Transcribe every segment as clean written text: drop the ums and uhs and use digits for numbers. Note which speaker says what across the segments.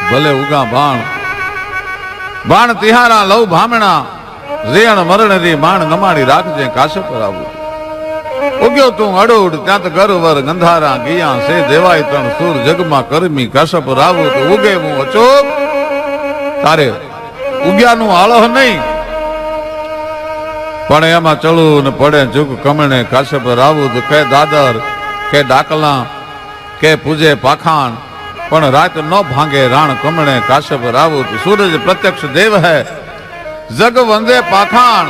Speaker 1: ભલે ઉગા બાણ બાણ તિહારા લવ ભામણા રેણ મરણ રી માણ નમાડી રાખજે કાશે પર આવું ઉગ્યો તું અડોડ ત્યાં તો ગરવર ગંધારા ગિયા સે દેવાય ત્રણ સુર જગમાં કરમી કાશે પર આવું તો ઉગે હું અચોક તારે ઉગ્યાનું આળહ નહીં પણ એમાં ચડું ને પડે જુગ કમણે કાશે પર આવું તો કે દાદર કે ડાકલા કે પૂજે પાખાણ પણ રાત ન ભાંગે રાણ કમણે કાશે પર આવું તો સૂરજ પ્રત્યક્ષ દેવ હૈ જગ વંદે પાખાણ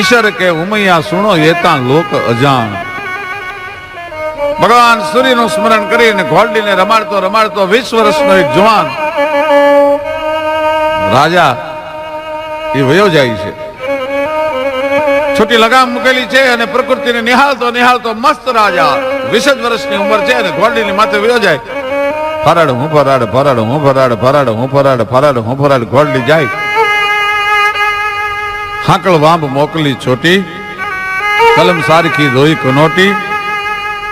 Speaker 1: ઈશ્વર કે ઉમૈયા સુણો એતા લોક અજાણ ભગવાન સૂર્યનું સ્મરણ કરીને ઘોડીને રમાડતો રમાડતો 20 વર્ષનો એક જવાન રાજા એ વયો જાય છે. છોટી લગામ મૂકેલી છે અને પ્રકૃતિને નિહાળતો નિહાળતો મસ્ત રાજા 20 વર્ષની ઉંમર છે અને ઘોડીની માથે વયો જાય. ફરાડ હું ફરાડ ફરાડ હું ફરાડ ફરાડ હું ફરાડ ફરાડ હું ફરાડ ઘોડી જાય. હાકળ વાંબ મોકલી છોટી કલમ સારખી રોઈ કનોટી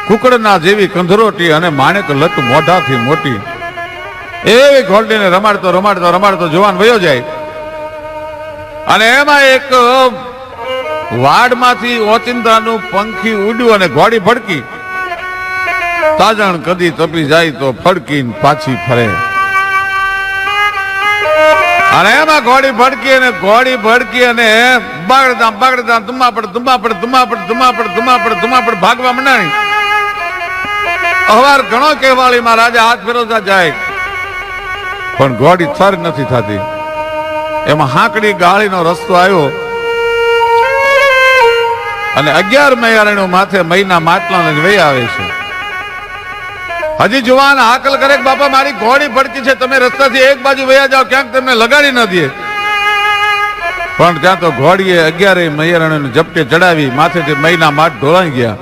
Speaker 1: કુકડના જેવી કંધરોટી અને માણેક લટ મોઢાથી મોટી એવી ઘોડીને રમાડતો રમાડતો રમાડતો જવાન વયો જાય. અને એમાં એક વાડમાંથી ઓચિંતાનું પંખી ઉડ્યું અને ઘોડી ફડકી. તાજણ કદી તપી જાય તો ફડકીને પાછી ફરે. અને એમાં ઘોડી ભડકી અને બગડતા બગડતા ધુમા પડ ભાગવા મંડાણી. અવાર ઘણો કહેવાળીમાં રાજા હાથ ફેરવતા જાય પણ ઘોડી થર નથી થતી. એમાં હાંકડી ગાળીનો રસ્તો આવ્યો અને 11 મૈયારણ્યો માથે મહિના માટલા વહી આવે છે. હજી જુવાન હાકલ કરે બાપા મારી ઘોડી ભડકી છે, તમે રસ્તાથી એક બાજુ વયા જાઓ, ક્યાંક તમને લગાડી ન દે. પણ ત્યાં તો ઘોડીએ 11 મૈયારણ્યોને ઝપટે ચડાવી માથેથી મહિના માટ ઢોળાઈ ગયા.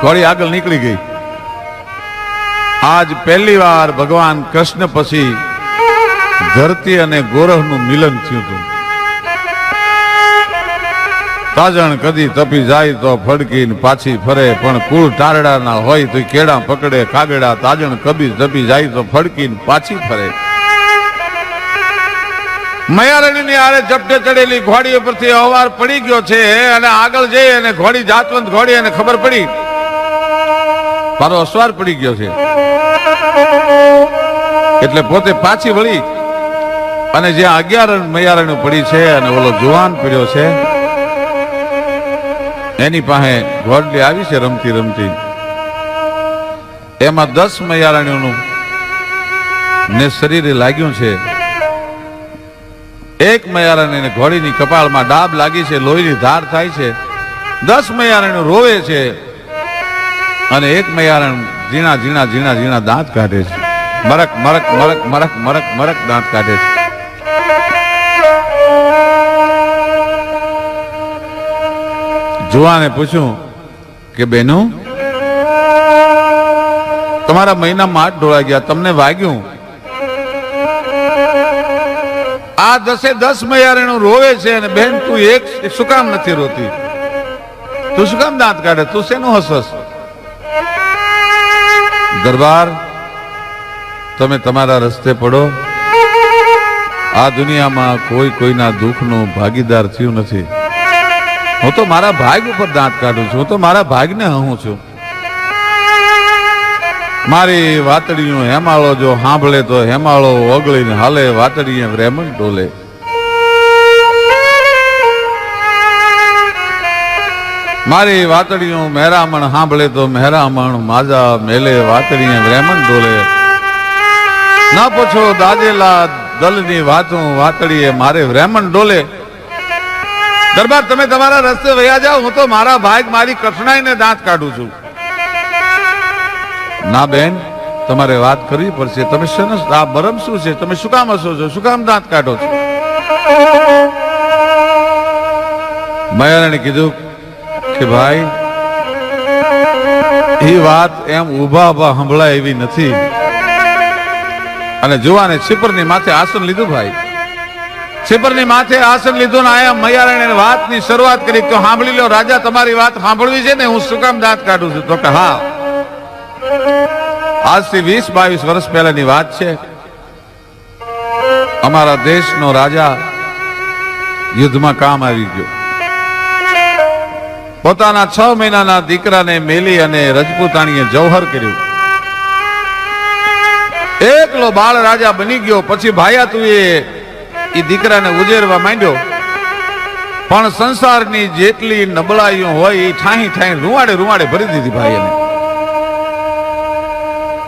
Speaker 1: ઘોડી આગળ નીકળી ગઈ. આજ પહેલી વાર ભગવાન કૃષ્ણ પછી ધરતી અને ગોરહનું મિલન થયું હતું. તાજણ કદી તપી જાય તો ફડકીને પાછી ફરે પણ કુળ ટારડા ના હોય તો કેળા પકડે કાગડા. તાજણ કદી તપી જાય તો ફડકીને પાછી ફરે. મૈયારણીની આરે ઝપટે ચડેલી ઘોડી ઉપરથી અવાર પડી ગયો છે અને આગળ જઈ અને ઘોડી જાતવંત ઘોડી અને ખબર પડી મારો અસવાર પડી ગયો છે એટલે પોતે પાછી વળી અને જ્યાં 11 મૈયારણી પડી છે અને ઓલો જુવાન પડ્યો છે એની પાસે ઘોડી આવી છે રમતી રમતી. એમાં 10 મૈયારણીઓનું ને શરીરે લાગ્યું છે. એક મૈયારણીને ઘોડીની કપાળમાં ડાબ લાગી છે, લોહીની ધાર થાય છે. 10 મૈયારણીઓ રોવે છે અને એક મૈયારણ ઝીણા ઝીણા ઝીણા ઝીણા દાંત કાઢે છે. મરક મરક મરક મરક મરક મરક દાંત કાઢે છે. જુવાને પૂછ્યું કે બેનું તમારા મહિના માટ ઢોળાઈ ગયા, તમને વાગ્યું? આ 10 મૈયારણીઓ રોવે છે અને બેન તું એક શું કામ નથી રોતી? તું શું કામ દાંત કાઢે? તું શેનું હસસ? દરબાર તમે તમારા રસ્તે પડો. આ દુનિયામાં કોઈ કોઈના દુઃખનો ભાગીદાર થયું નથી. હું તો મારા ભાગ ઉપર દાંત કાઢું છું. હું તો મારા ભાગને હહું છું. મારી વાતડીઓ હેમાળો જો સાંભળે તો હેમાળો ઓગળીને હાલે, વાતડીએ રેમણ ડોલે. મારી વાતડીઓ મહેરામણ સાંભળે તો મહેરામણ માજા મેલે, વાતડીએ રેમણ ડોલે. ના પૂછો દાદેલા દલની વાતું, વાતડીએ મારે રેમણ ડોલે. દરબાર તમે તમારા રસ્તે વયા જાઓ, હું તો મારા ભાગ મારી કઠણાઈને દાંત કાઢું છું. ના બેન તમારે વાત કરવી પડશે. તમે આ મરમ શું છે? તમે શું કામ હસો છો? શું કામ દાંત કાઢો છો? મૈયારણે કીધું કે ભાઈ એ વાત એમ ઉભા ઉભા સંભળાય એવી નથી. અને જુવાને છીપરની માથે આસન લીધું. ભાઈ છીપરની માથે આસન લીધું ને આયા મૈયારણે વાતની શરૂઆત કરી. તો સાંભળી લો રાજા, તમારી વાત સાંભળવી છે ને, હું શું કામ દાંત કાઢું છું? તો કે હા, આજથી 20-22 વર્ષ પહેલાની વાત છે. અમારા દેશનો રાજા યુદ્ધમાં કામ આવી ગયો. પોતાના 6 મહિનાના દીકરાને મેલી અને રજપૂતાણીએ જૌહર કર્યું. એકલો બાળ રાજા બની ગયો. પછી ભાયાતુએ એ દીકરાને ઉજેરવા માંડ્યો, પણ સંસારની જેટલી નબળાઈઓ હોય એ ઠાહી ઠાહી રૂવાડે રૂવાડે ભરી દીધી ભાઈને.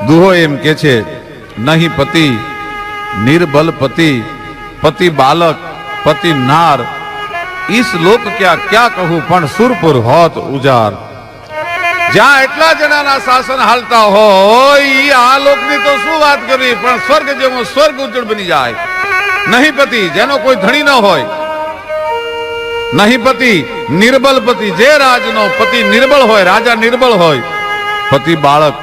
Speaker 1: દુહો એમ કે છે, નહીં પતિ निर्बल पति पति बालक पति नार इस लोक क्या क्या कहूं पण सुरपुर होत उजार. જ્યાં એટલા જણાના શાસન હાલતા હોય આ લોકની તો શું વાત કરવી, પણ સ્વર્ગ જેવો સ્વર્ગ ઉજ્જળ બની જાય. નહીં પતિ જેનો કોઈ ધણી ન હોય, નહીં પતિ નિર્બલ પતિ જે રાજનો પતિ નિર્બળ હોય, રાજા નિર્બળ હોય, પતિ બાળક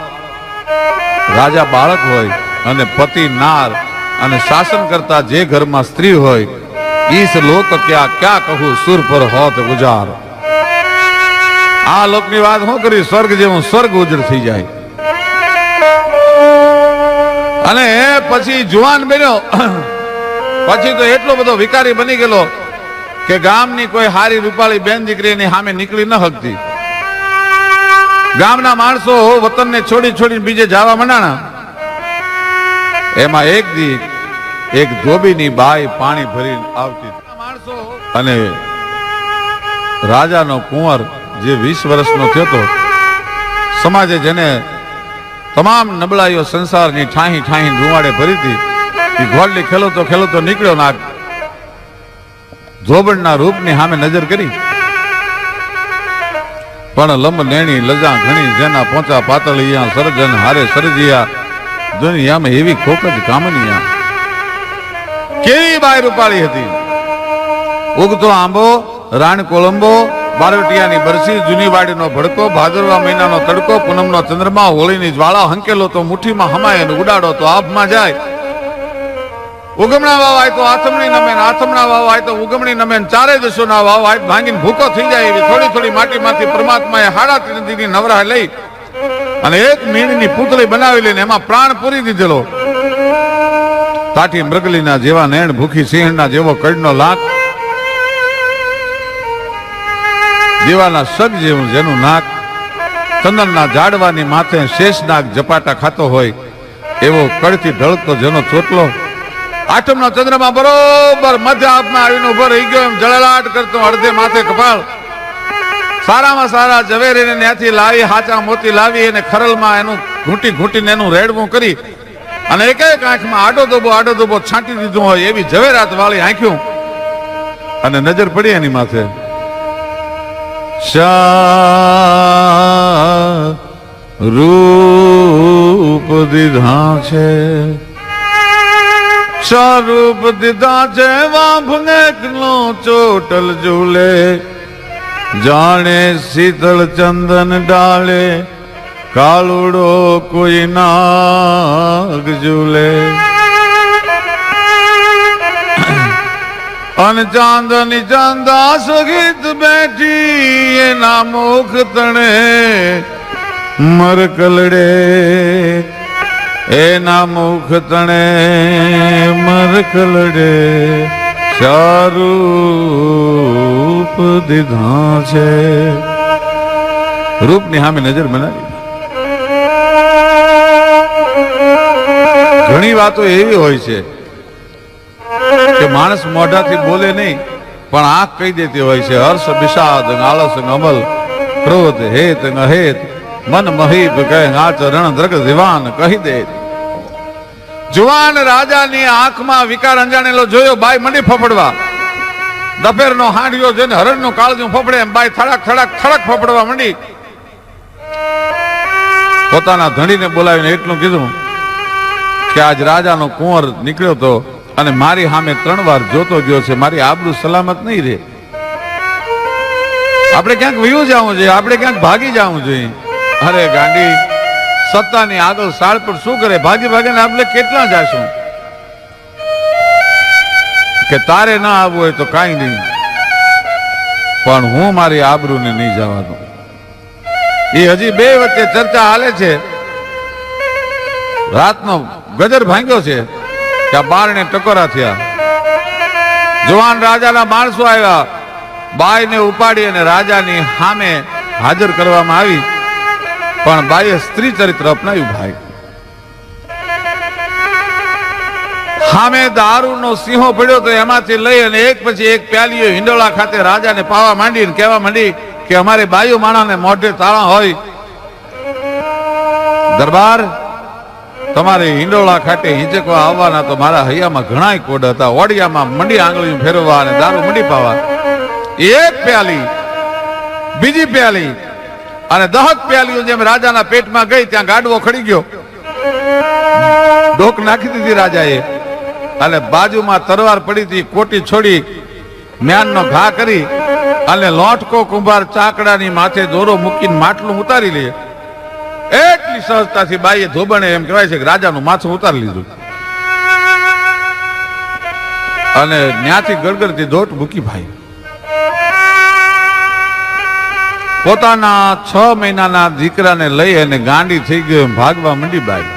Speaker 1: રાજા બાળક હોય, અને પતિ નાર અને શાસન કરતા જે ઘરમાં સ્ત્રી હોય, ઈસ લોક ક્યાં ક્યાં કહું સુર પર હોત ઉજાર. આ લોકની વાત શું કરી, સ્વર્ગ જેવું સ્વર્ગ ઉજળ થઈ જાય. અને પછી જુવાન બન્યો, પછી તો એટલો બધો વિકારી બની ગયેલો કે ગામની કોઈ હારી રૂપાળી બેન દીકરીની સામે નીકળી ન શકતી. ગામના માણસો વતનને છોડી છોડીને બીજે જવા મંડાણા. એમાં એક દી એક ધોબીની બાઈ પાણી ભરીને આવતી માણસો, અને રાજાનો કુંવર જે 20 વર્ષનો થયો હતો, સમાજે જેને તમામ નબળાઈઓ સંસારની ઠાહી ઠાહી રૂવાડે ભરી હતી, એ ઘોડલી ખેલતો નીકળ્યો ના ધોબણના રૂપની સામે નજર કરી. પણ લંબ નેણી લજા ઘણી જેના પોચા પાતળિયા સર્જન હારે સર્જિયા દુનિયામાં એવી ખોખ જ કામનિયા. કેવી બાઈ રૂપાળી હતી. ઉગતો આંબો, રાણ કોલંબો, બારવટિયાની બરસી, જૂની વાડીનો ભડકો, ભાદરવા મહિનાનો તડકો, પૂનમનો ચંદ્રમા, હોળીની જ્વાળા, હંકેલો તો મુઠ્ઠીમાં હમાય અને ઉડાડો તો આભમાં જાય. ઉગમણા વાવ આય તો આથમણી નમે, આથમણા વાવ આય તો ઉગમણી નમે, ચારે દશોના વાવ આય ભાંગીને ભૂકો થઈ જાય એવી થોડી થોડી માટીમાંથી પરમાત્માએ 3.5 દીની નવરા લઈ અને એક મીણની પૂતળી બનાવી લઈને એમાં પ્રાણ પૂરી દીધેલો. તાઠી મૃગલીના જેવા નેણ, ભૂખી સિંહણના જેવો કડનો લાખ, દીવાના સગ જેવું જેનું નાક, ચંદનના ઝાડવાની માથે શેષનાગ ઝપાટા ખાતો હોય એવો કડથી ઢળતો જેનો ચોટલો, આઠમનો ચંદ્રમાં બરોબર મધ્ય આપમાં આવીને ઉભો રહી ગયો એમ જળલાટ કરતો, અડધે માથે કપાળ, સારામાં સારા ઝવેરીને ત્યાંથી લાવી, હાચા મોતી લાવી અને ખરલમાં એનું ઘૂંટી ઘૂંટીને એનું રેડવું કરી અને એક એક આંખમાં આડો દોબો છાંટી દીધું હોય એવી ઝવેરાત વાળી આંખ્યું. અને નજર પડી એની માથે, શા રૂપ દીધા છે, સ્વરૂપ દીધા છે વાંભને નો ચોટલ ઝૂલે, જાણે શીતળ ચંદન ડાલે, કાળુડો કોઈ નાગ ઝૂલે. અન ચાંદની ચાંદા સગીત બેઠી એના મુખ તણે મરકલડે, એના મુખ તણે મરકલડે, શારૂપ દીધા છે. રૂપની સામે નજર બનાવી. ઘણી વાતો એવી હોય છે કે માણસ મોઢાથી બોલે નહીં પણ આંખ કહી દેતી હોય છે. હર્ષ વિષાદ આળસ અમલ ક્રોધ હેત અહેત મન મહીપ કહે આચરણ દ્રગ દિવાન કહી દે. જુવાન રાજાની આંખમાં વિકાર અંજાણેલો જોયો, બાઈ મંડી ફફડવા. દફેરનો હાંડિયો જોઈને હરણનું કાળજું ફફડે એમ બાઈ થડક થડક થડક ફફડવા મંડી. પોતાના ધણીને બોલાવીને એટલું કીધું કે આજ રાજાનો કુંવર નીકળ્યો તો અને મારી સામે 3 વાર જોતો ગયો છે, મારી આબરૂ સલામત નહીં રે. આપણે ક્યાંક વયું જવું જોઈએ, આપણે ક્યાંક ભાગી જવું જોઈએ. અરે ગાંડી, સત્તાની આગળ સાળ પર શું કરે, ભાગી ભાગીને આપણે કેટલા જાશું. કે તારે ના આવવું હોય તો કાંઈ નહીં, પણ હું મારી આબરૂને નહીં જવા દઉં. એ હજી 2 વચ્ચે ચર્ચા હાલે છે. રાતનો ગજર ભાંગ્યો છે કે આ બારણે ટકોરા થયા. જુવાન રાજાના માણસો આવ્યા, બાઈને ઉપાડી અને રાજાની સામે હાજર કરવામાં આવી, પણ બાઈએ સ્ત્રી ચરિત્ર અપનાવ્યું. ભાઈ સામે દારૂનો સિંહો પડ્યો તો એમાંથી લઈ અને એક પછી એક પ્યાલીઓ હિંડોળા ખાતે રાજાને પાવા માંડી અને કહેવા માંડી કે અમારે બાયુ માણાને મોઢે તાળા હોય, દરબાર તમારે હિંડોળા ખાતે હિંચકવા આવવાના તો મારા હૈયામાં ઘણા કોડ હતા. ઓડિયામાં મંડી આંગળીઓ ફેરવવા અને દારૂ મંડી પાવા. એક પ્યાલી, બીજી પ્યાલી અને 10 પ્યાલીઓ જેમ રાજાના પેટમાં ગઈ ત્યાં ગાડવો ખડી ગયો. ડોક નાખી દીધી રાજાએ અને બાજુમાં તરવાર પડી હતી, કોટી છોડી મ્યાનનો ઘા કરી અને લોટકો કુંભાર ચાકડાની માથે દોરો મૂકીને માટલું ઉતારી લે. એટલી સહજતાથી બાઈએ ધોબણે એમ કહેવાય છે કે રાજાનું માથું ઉતારી લીધું અને ત્યાંથી ગડગડતી દોટ મૂકી. ભાઈ પોતાના 6 મહિનાના દીકરાને લઈ અને ગાંડી થઈ ગયો, ભાગવા મંડી. બાઈ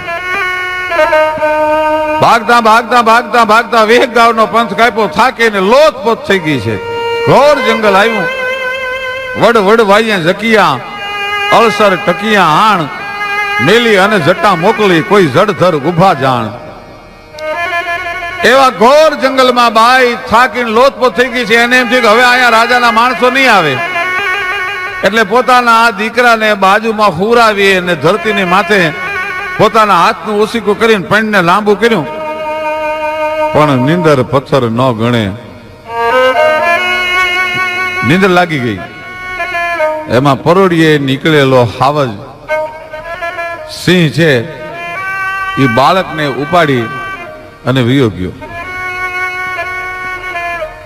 Speaker 1: ભાગતા ભાગતા ભાગતા ભાગતા વેગગાવનો પંથ કાપ્યો, થાકીને લોથપોથ થઈ ગઈ છે. ઘોર જંગલ આવ્યું, વડ વડ વાઈએ જકિયા, અળસર ટકિયા આણ, મેલી અને જટા મોકલી, કોઈ જડધર ઉભા જાણ. એવા ઘોર જંગલમાં બાઈ થાકીને લોથપોથ થઈ ગઈ છે. એને એમ થયું કે હવે અહીંયા રાજાના માણસો નહીં આવે, એટલે પોતાના આ દીકરાને બાજુમાં હુરાવી અને ધરતીની માથે પોતાના હાથનું ઓસીકું કરીને પણને લાંબુ કર્યું, પણ નીંદર પથ્થર ન ગણે. નીંદર લાગી ગઈ. એમાં પરોડીએ નીકળેલો હાવજ સિંહ છે એ બાળકને ઉપાડી અને વિયો ગયો.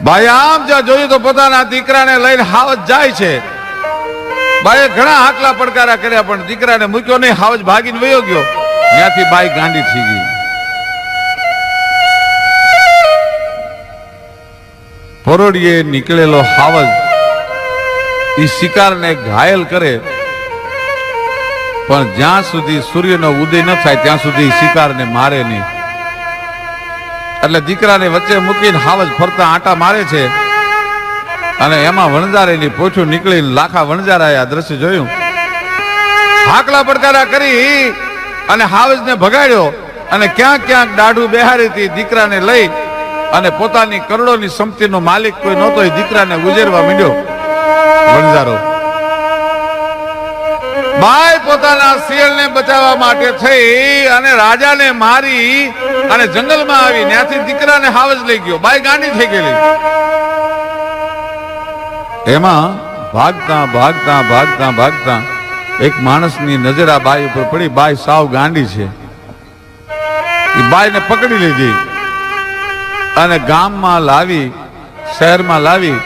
Speaker 1: બાઈ આમ જ્યાં જોયું તો પોતાના દીકરાને લઈને હાવજ જાય છે. બાઈએ ઘણા હાકલા પડકારા કર્યા પણ દીકરાને મૂક્યો નહીં, હાવજ ભાગીને વયો ગયો. ત્યાંથી બાઈ ગાંડી થઈ ગઈ. પરોડીએ નીકળેલો હાવજ એ શિકારને ઘાયલ કરે, પણ જ્યાં સુધી સૂર્યનો ઉદય ન થાય ત્યાં સુધી શિકારને મારે નહીં. એટલે દીકરાને વચ્ચે મૂકીને હાવજ ફરતા આંટા મારે છે અને એમાં વણજારેની પોઠું નીકળીને લાખા વણજારાએ આ દ્રશ્ય જોયું. હાકલા પડકારા કરી અને હાવજને ભગાડ્યો અને ક્યાંક ક્યાંક દાઢું બેહારી હતી. દીકરાને લઈ અને પોતાની કરોડોની સંપત્તિનો માલિક કોઈ નહોતો એ દીકરાને ગુજરવા માંડ્યો વણજારો. બાઈ પોતાના શિયાળને બચાવવા માટે થઈ અને રાજાને મારી અને જંગલમાં આવી. ત્યાંથી દીકરાને હાવજ લઈ ગયો. બાઈ ગાંડી થઈ ગયેલી. એમાં ભાગતા ભાગતા ભાગતા ભાગતા એક માણસની નજર આ બાઈ ઉપર પડી. બાઈ સાવ ગાંડી છે. એ બાઈને પકડી લીધી અને ગામમાં લાવી, શહેરમાં લાવી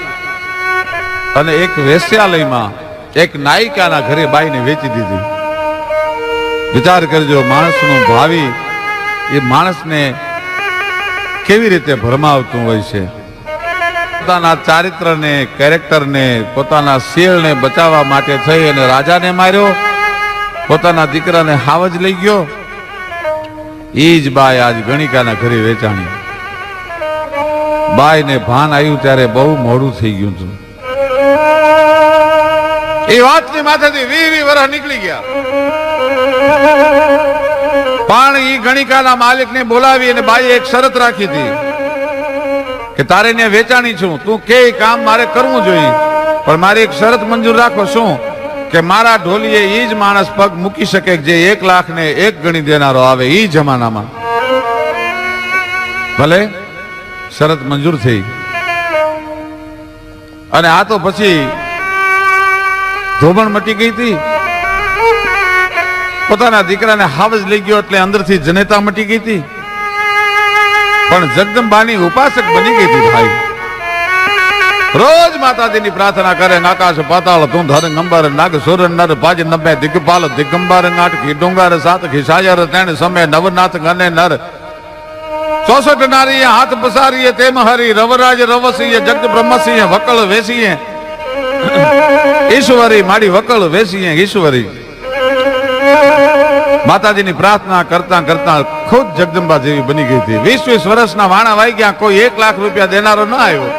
Speaker 1: અને એક વેશ્યાલયમાં એક નાયિકાના ઘરે બાઈને વેચી દીધી. વિચાર કરજો, માણસનું ભાવિ એ માણસને કેવી રીતે ભરમાવતું હોય છે. પોતાના ચારિત્રને, કેરેક્ટરને, પોતાના શિયાળને બચાવવા માટે થઈ અને રાજાને માર્યો, પોતાના દીકરાને હાવજ લઈ ગયો. એ જ બાઈ આજ ગણિકાના ઘરે વેચાણી. બાઈને ભાન આવ્યું ત્યારે બહુ મોડું થઈ ગયું હતું. એ વાતની માથેથી 20 વર્ષ નીકળી ગયા. પણ એ ગણિકાના માલિકને બોલાવી અને બાઈએ એક શરત રાખી હતી કે તારે ને વેચાણી છું, તું કે કામ મારે કરવું જોઈએ, પણ મારી એક શરત મંજૂર રાખો. શું? કે મારા ઢોલીએ એ જ માણસ પગ મૂકી શકે જે 1 લાખને 1 ગણી દેનારો આવે એ જમાનામાં. ભલે શરત મંજૂર થઈ. અને આ તો પછી ધોબણ મટી ગઈ હતી. પોતાના દીકરાને હાવજ લઈ ગયો એટલે અંદરથી જનેતા મટી ગઈ હતી. પણ જગદંબાની ઉપાસક બની ગઈ હતી. ભાઈ રોજ માતાજીની પ્રાર્થના કરે. આકાશ પાતાળ તું ધર અંબર નાગ સુર નર પાજ નભે દિગ્પાલ દિગંબર નાટ કી ડુંગર સાત ખિસાયર તેણ સમય નવનાથ ગને નર 64 નારી હાથ પસારીએ તેમ હરી રવરાજ રવસીએ જગત બ્રહ્મસિંહ વકળ વેસીએ ઈશ્વરી માડી વકળ વેસીએ ઈશ્વરી. માતાજીની પ્રાર્થના કરતા કરતા ખુદ જગદંબા જેવી બની ગઈ હતી. 20-20 વર્ષના વાણા વાઈ ગયા, કોઈ 1 લાખ રૂપિયા દેનારો ન આવ્યો.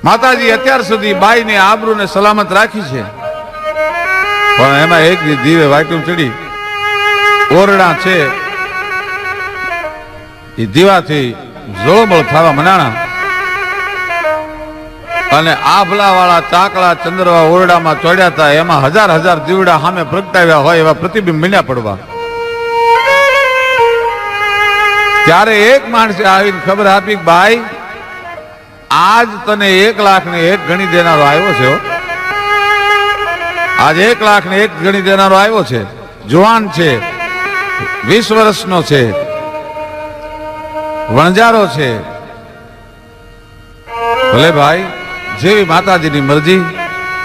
Speaker 1: માતાજી અત્યાર સુધી બાઈની આબરૂને સલામત રાખી છે, પણ એમાં એક દીવે વાયટું ચડી ઓરડા છે એ દીવાથી જોળમળ થવા મનાણા અને આભલા વાળા ચાકડા ચંદ્રવા ઓરડામાં ચોડ્યા હતા. એમાં 1000 દીવડા સામે પ્રગટાવ્યા હોય એવા પ્રતિબિંબ મીંડ્યા પડવા. ત્યારે એક માણસે આવીને ખબર આપી, ભાઈ આજ તને 1 લાખ ને 1 ગણી દેનારો આવ્યો છે. આજ 1 લાખ ને 1 ગણી દેનારો આવ્યો છે. જુવાન છે, 20 વર્ષનો છે, વણજારો છે. ભલે ભાઈ, જેવી માતાજીની મરજી,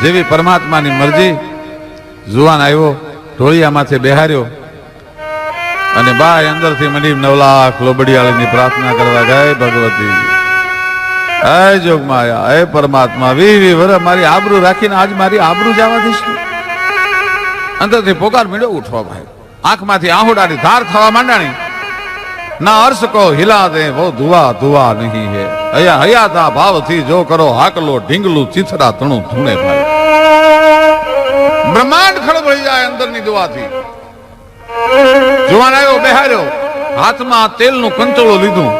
Speaker 1: જેવી પરમાત્માની મરજી. જુવાન આવ્યો, ઢોળિયા માથે બેહાર્યો અને બાઈ અંદરથી મની 9 લાખ લોબડિયાળીની પ્રાર્થના કરવા ગયા. ભગવતી, હે જોગમાયા, હે પરમાત્મા, 20 વર્ષ મારી આબરૂ રાખીને આજ મારી આબરૂ જવા દઈશ. અંદરથી પોકાર મીડો ઉઠવા ભાઈ, આંખમાંથી આહુડાની ધાર થવા માંડાણી. ના અર્શ કો હિલા દે વો ધુઆ ધુઆ નહીં હે, હયા હયાતા ભાવથી જો કરો હાકલો ઢીંગલું ચીથરા તણું ધૂણે ભાઈ. બ્રહ્માંડ ખળભળી જાય અંદરની દુઆથી. જુવાન આવ્યો, બેહાર્યો, હાથમાં તેલનું કંચોળું લીધું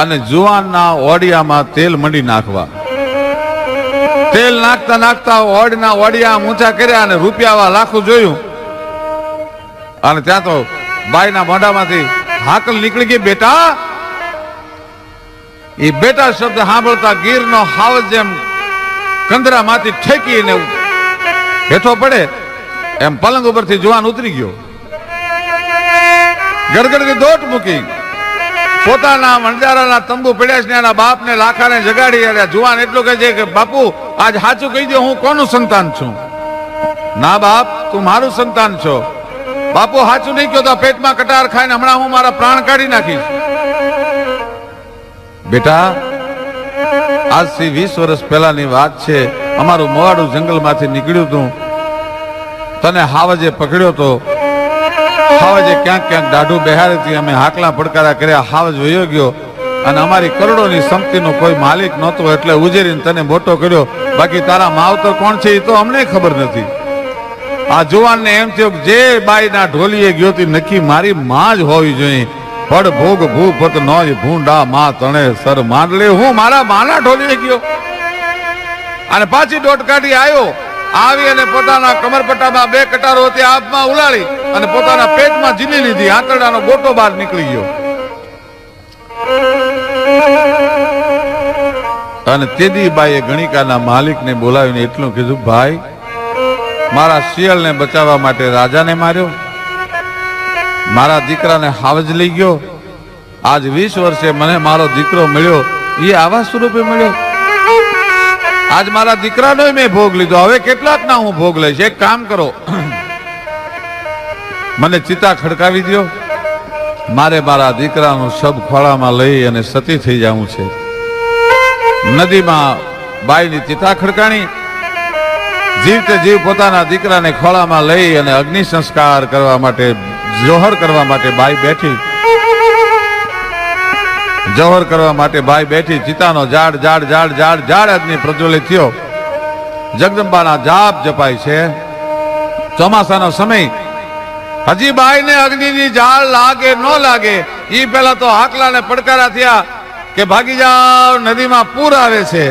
Speaker 1: અને જુવાનના ઓડિયામાં તેલ મંડી નાખવા. તેલ નાખતા નાખતા ઓડના ઓડિયા ઊંચા કર્યા અને રૂપિયા લાખું જોયું અને ત્યાં તો બાઈના મોઢામાંથી હાકલ નીકળી ગઈ, બેટા. એ બેટા શબ્દ સાંભળતા ગીરનો હાવજ જેમ કંદરામાંથી ઠેકીને હેઠો પડે એમ પલંગ ઉપરથી જુવાન ઉતરી ગયો. ગડગડથી દોટ મૂકી પોતાના વણજારાના તંબુ પડ્યા છે એના બાપને લાખાને જગાડી. જુવાન એટલું કહે છે કે બાપુ આજ સાચું કહી દો, હું કોનું સંતાન છું? ના બાપ, તું મારું સંતાન છો. બાપુ સાચું નહીં કહ્યું તો પેટમાં કટાર ખાઈને હમણાં હું મારા પ્રાણ કાઢી નાખીશ. બેટા, આજથી 20 વર્ષ પહેલાની વાત છે. અમારું મોવાડું જંગલમાંથી નીકળ્યું હતું, તને હાવજે પકડ્યો તો. હાવજે ક્યાંક ક્યાંક દાઢું બેહારી હતી, અમે હાકલા પડકારા કર્યા, હાવજ વયો ગયો અને અમારી કરોડોની સંપત્તિનો કોઈ માલિક નહોતો એટલે ઉજેરીને તને મોટો કર્યો. બાકી તારા માવતર કોણ છે એ તો અમને ખબર નથી. આ જુવાનને એમ થયું જે બાઈના ઢોલીએ ગયો હતી નક્કી મારી માં જ હોવી જોઈએ. પડ ભોગ ભૂપત નોય ભૂંડા માં તણે સર માંડલે, હું મારા માના ઢોલીએ ગયો. અને પાછી દોટ કાઢી આવ્યો. આવી અને પોતાના કમરપટ્ટામાં 2 કટારો હતી આપમાં ઉલાળી અને પોતાના પેટમાં ઝીલી લીધી. આંતરડાનો ગોટો બહાર નીકળી ગયો અને તેદી બાઈએ ગણિકાના માલિકને બોલાવીને એટલું કીધું, ભાઈ મારા શિયાળને બચાવવા માટે રાજાને માર્યો, મારા દીકરાને હાવજ લઈ ગયો. આજ 20 વર્ષે મને મારો દીકરો મળ્યો, એ આવા સ્વરૂપે મળ્યો. આજ મારા દીકરાનો મેં ભોગ લીધો, હવે કેટલાક ના હું ભોગ લઈશ. એક કામ કરો, મને ચિતા ખડકાવી દો. મારે મારા દીકરાનું શબ ખોળામાં લઈ અને સતી થઈ જવું છે. નદીમાં બાઈની ચિતા ખડકાણી. જીવતે જીવ પોતાના દીકરાને ખોળામાં લઈ અને અગ્નિ સંસ્કાર કરવા માટે, જોહર કરવા માટે બાઈ બેઠી. જોહર કરવા માટે બાઈ બેઠી. ચિતાનો જાડ જાડ જાડ જાડ જાડ અગ્નિ પ્રજ્વલિત થયો. જગદંબાના જાપ જપાય છે. ચોમાસાનો સમય. હજી બાઈને અગ્નિની જાળ લાગે ન લાગે એ પેલા તો હાકલાને પડકારા થયા કે ભાગી જાઓ, નદીમાં પૂર આવે છે.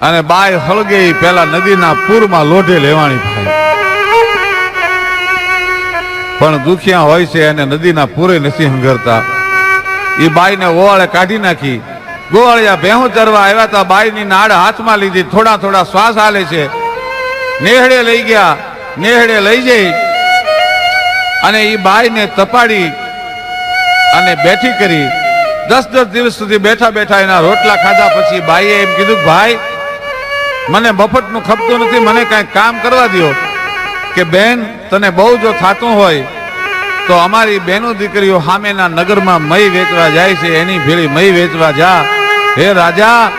Speaker 1: અને બાઈ હળગે પેલા નદીના પૂરમાં લોઢે લેવાણી થાય. પણ દુખિયા હોય છે અને નદીના પૂરે નથી હંગરતા. એ બાઈને ઓવાળે કાઢી નાખી. ગોવાળિયા ભેહું ચરવા આવ્યા હતા, બાઈની નાડ હાથમાં લીધી, થોડા થોડા શ્વાસ હાલે છે. નેહડે લઈ ગયા. નેહડે લઈ જઈ અને એ બાઈને તપાડી અને બેઠી કરી. 10 દિવસ સુધી બેઠા બેઠા એના રોટલા ખાધા પછી બાઈએ એમ કીધું, ભાઈ મને મફતનું ખપતું નથી, મને કઈ કામ કરવા દો. કે બેન, તને બહુ જો થાતું હોય તો અમારી બેનો દીકરીઓ સામેના નગરમાં મય વેચવા જાય છે, એની ભેળી મય વેચવા જા. હે રાજા,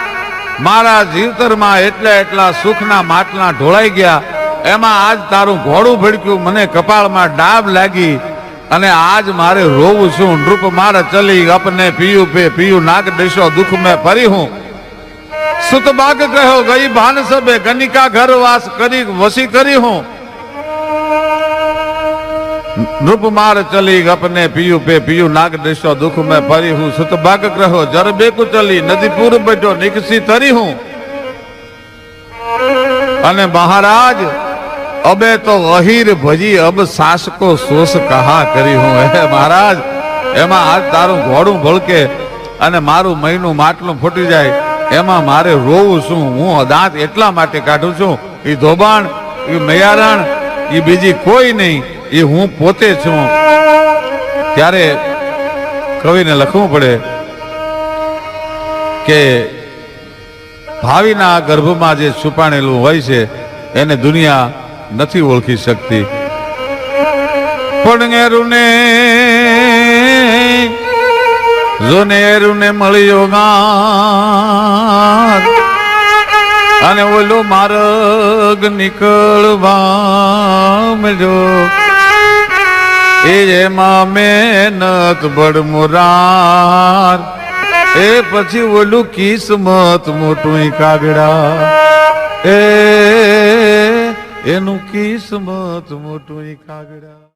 Speaker 1: મારા જીવતરમાં એટલા એટલા સુખના માટલા ઢોળાઈ ગયા એમાં આજ તારું ઘોડું ભડક્યું, મને કપાળમાં ડાબ લાગી અને આજ મારે રોવું છું. નૃપ મારે ચલી અપને પીયું પે પીયું નાગ દેશો દુઃખ મેં ફરી હું. સુત બાગ કહ્યો ગઈ ભાન સબે ગનિકા ઘર વાસ કરી વસી કરી હું. નૃપ માર ચલી અપને પીયું પે પીયું નાગ દેશો દુઃખ મેં ફરી હું. સુત બાગ કહ્યો જર બેકુ ચલી નદી પૂર બેઠો નિકસી તરી હું. અને મહારાજ અબે તો અહીર ભજી અબ સાસ કો સોસ કહા કરી હું. હે મહારાજ, એમાં આજ તારું ઘોડું ભળકે અને મારું મહિનું માટલું ફૂટી જાય, એમાં મારે રોવું છું. હું દાંત એટલા માટે કાઢું છું, એ ધોબાણ, એ મૈયારણ, એ બીજી કોઈ નહીં, એ હું પોતે છું. ત્યારે કવિને લખવું પડે કે ભાવિના ગર્ભમાં જે છુપાણેલું હોય છે એને દુનિયા નથી ઓળખી શકતી. પણ એરુને જોને એરુને મળ્યો ગાર અને ઓલો માર્ગ નીકળવા મળ્યો. એ એમાં મહેનત બડ મોરાર, એ પછી ઓલું કિસ્મત મોટું કાગડા, એનું કિસ્મત મોટું કાગડા.